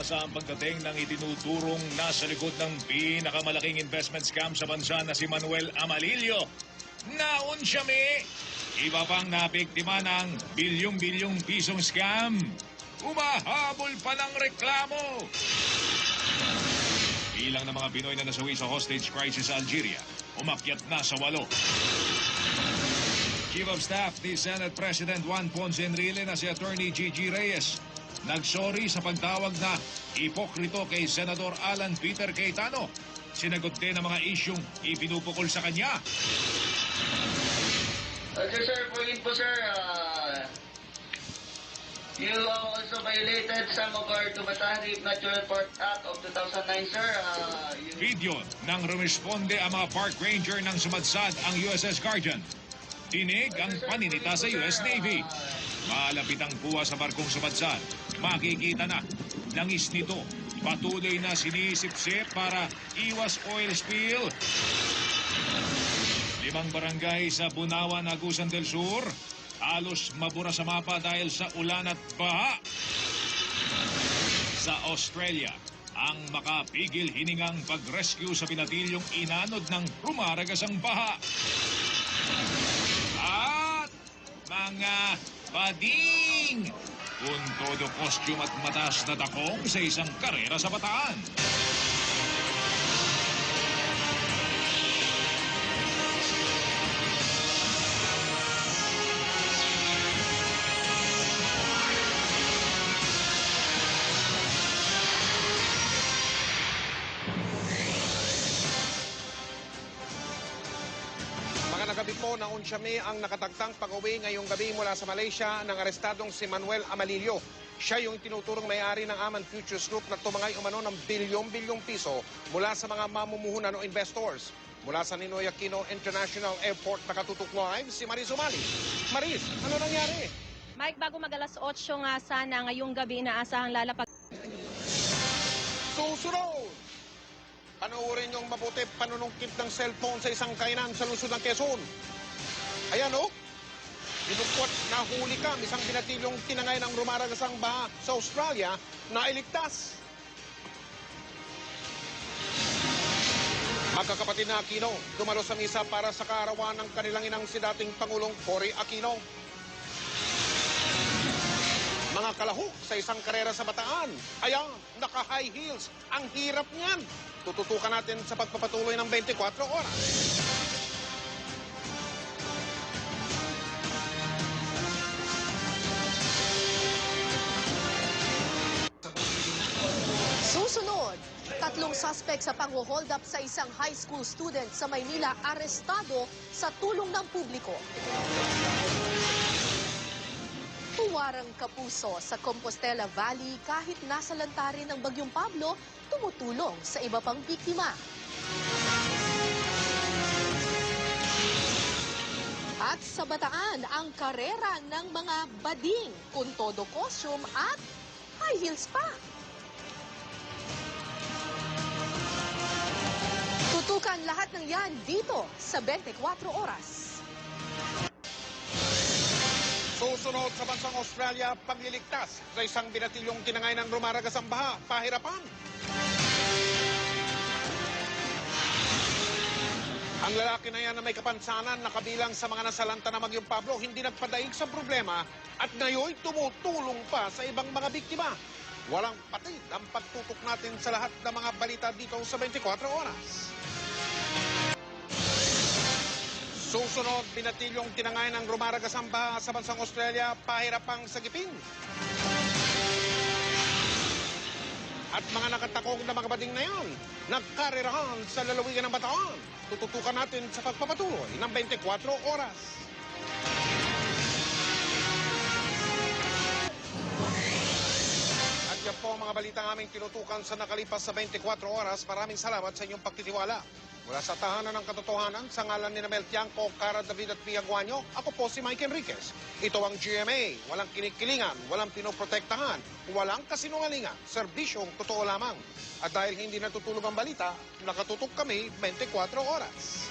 umasa ang pagdating ng itinuturong nasa likod ng pinakamalaking investment scam sa bansa na si Manuel Amalillo. Naon siya iba pang nabiktima ng bilyong-bilyong pisong scam. Umahabol pa ng reklamo. Bilang ng mga Pinoy na nasawi sa hostage crisis sa Algeria, umakyat na sa 8. Chief of Staff ni Senate President Juan Ponce Enrile na si Attorney Gigi Reyes nagsorry sa pagtawag na ipokrito kay Senador Alan Peter Cayetano. Sinagot din ang mga isyong ipinupukol sa kanya. Sir, po sir, you also violated some of our Tumatahan Rape Natural Report Act of 2009, sir. Video nang rumisponde ang mga park ranger ng sumadsad ang USS Guardian. Tinig ang paninita sa US Navy. Malapit ang buwa sa barkong sumadsad. Makikita na, langis nito. Patuloy na sinisip-sip para iwas oil spill. 5 barangay sa Bunawan, Agusan del Sur. Halos mabura sa mapa dahil sa ulan at baha. Sa Australia, ang makapigil hiningang pag-rescue sa pinatilyong inanod ng rumaragasang baha. At mga bading! Kung todo costume at mataas na takong sa isang karera sa Bataan. Gabi po na 11 May ang nakatagtang pag-uwi ngayong gabi mula sa Malaysia ng arestadong si Manuel Amalillo. Siya yung tinuturong may-ari ng Aman Futures Group na tumangay umano ng bilyong-bilyong piso mula sa mga mamumuhunan o investors. Mula sa Ninoy Aquino International Airport nakatutok live si Maris Umali. Maris, ano nangyari? Mike, bago mag-8 nga sana ngayong gabi inaasahang lalapag. Susunod! Panoorin niyong mabuti panunungkit ng cellphone sa isang kainan sa lungsod ng Quezon. Ayan o, dinukwat na huli ka, isang binatilyong tinangay ng rumaragasang baha sa Australia na iligtas. Magkakapatid na Aquino, dumalo sa misa para sa kaarawan ng kanilang inang si dating Pangulong Cory Aquino. Mga kalahok sa isang karera sa Bataan. Ayan, naka-high heels. Ang hirap niyan. Tututukan natin sa pagpapatuloy ng 24 oras. Susunod, 3 suspect sa pang-hold up sa isang high school student sa Maynila arestado sa tulong ng publiko. Puwarang kapuso sa Compostela Valley kahit nasa lantarin ng Bagyong Pablo, tumutulong sa iba pang biktima. At sa Bataan, ang karera ng mga bading, kung todo costume at high heels pa. Tutukan lahat ng yan dito sa 24 oras. Susunod sa bansang Australia, pagliligtas sa isang binatilyong tinangay ng rumaragasang baha, pahirapan. Ang lalaki na yan na may kapansanan na kabilang sa mga nasalanta na Bagyong Pablo, hindi nagpadaig sa problema at ngayon tumutulong pa sa ibang mga biktima. Walang patid ang pagtutok natin sa lahat ng mga balita dito sa 24 oras. Susunod, binatilyong tinangay ng rumaragasang baha sa bansang Australia, pahirapang sagipin. At mga nakatakog na mga bading na yan, nagkarerahan sa lalawigan ng Bataan. Tututukan natin sa pagpapatuloy ng 24 oras. At yan po ang mga balitang aming tinutukan sa nakalipas sa 24 oras. Maraming salamat sa inyong pagtitiwala. Mula sa tahanan ng katotohanan, sa ngalan ni Mel Tiangco, Cara David at Pia Guanyo, ako po si Mike Enriquez. Ito ang GMA, walang kinikilingan, walang pinoprotektahan, walang kasinungalingan, serbisyong totoo lamang. At dahil hindi natutulog ang balita, nakatutok kami 24 oras.